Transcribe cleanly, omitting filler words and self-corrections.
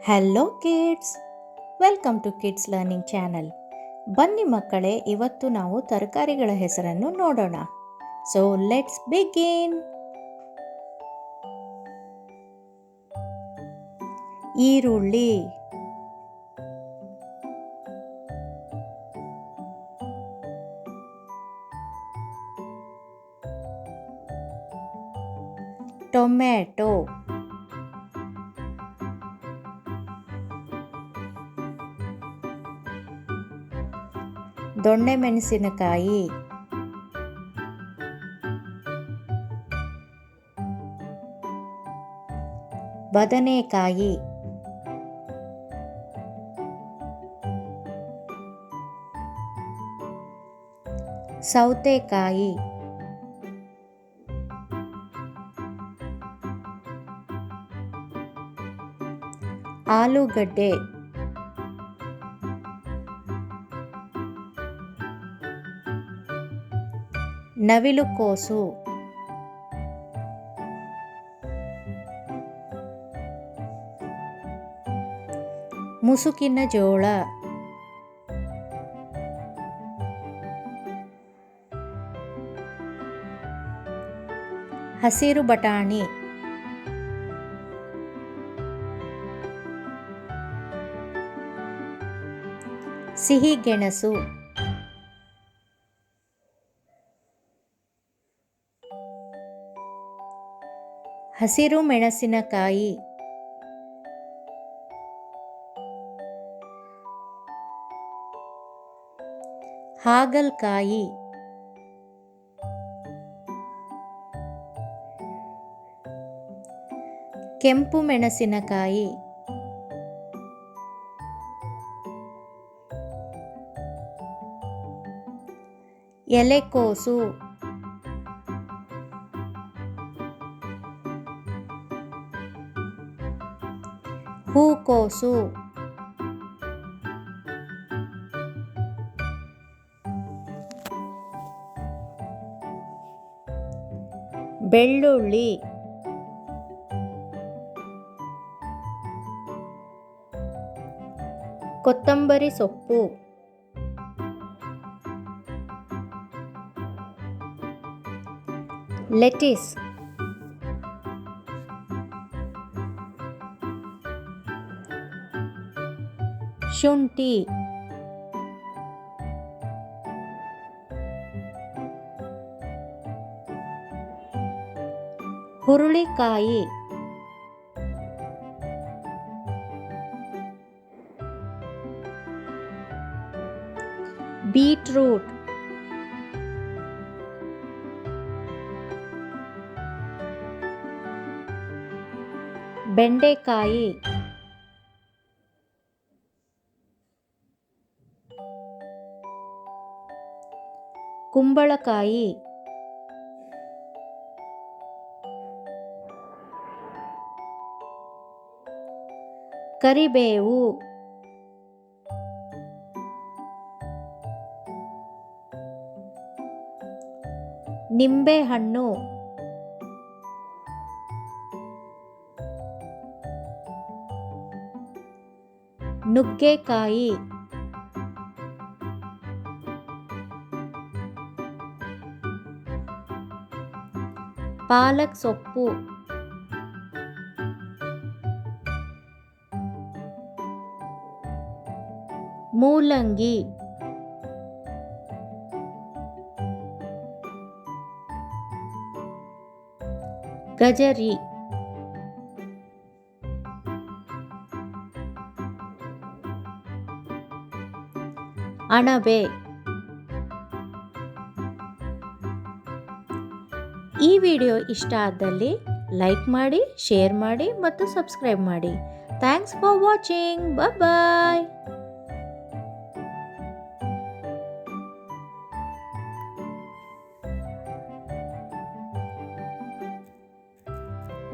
Hello kids, welcome to kids learning channel. ಬನ್ನಿ ಮಕ್ಕಳೇ, ಇವತ್ತು ನಾವು ತರಕಾರಿಗಳ ಹೆಸರನ್ನು ನೋಡೋಣ. So let's begin. ಈರುಳ್ಳಿ, ಟೊಮ್ಯಾಟೊ, ದೊಣ್ಣೆ ಮೆಣಸಿನಕಾಯಿ, ಬದನೆಕಾಯಿ, ಸೌತೆಕಾಯಿ, ಆಲೂಗಡ್ಡೆ, ನವಿಲುಕೋಸು, ಮುಸುಕಿನ ಜೋಳ, ಹಸಿರು ಬಟಾಣಿ, ಸಿಹಿಗೆಣಸು, ಹಸಿರು ಮೆಣಸಿನಕಾಯಿ, ಹಾಗಲಕಾಯಿ, ಕೆಂಪು ಮೆಣಸಿನಕಾಯಿ, ಎಲೆಕೋಸು, ಹೂಕೋಸು, ಬೆಳ್ಳುಳ್ಳಿ, ಕೊತ್ತಂಬರಿ ಸೊಪ್ಪು, ಲೆಟಿಸ್, ಶುಂಠಿ, ಹುರುಳಿಕಾಯಿ, ಬೀಟ್ರೂಟ್, ಬೆಂಡೆಕಾಯಿ, ಕುಂಬಳಕಾಯಿ, ಕರಿಬೇವು, ನಿಂಬೆಹಣ್ಣು, ನುಗ್ಗೆಕಾಯಿ, ಪಾಲಕ್ ಸೊಪ್ಪು, ಮೂಲಂಗಿ, ಗಜರಿ, ಅಣಬೆ. ಈ ವಿಡಿಯೋ ಇಷ್ಟ ಆದಲ್ಲಿ ಲೈಕ್ ಮಾಡಿ, ಶೇರ್ ಮಾಡಿ ಮತ್ತು ಸಬ್ಸ್ಕ್ರೈಬ್ ಮಾಡಿ. Thanks for watching. ಬಾಯ್.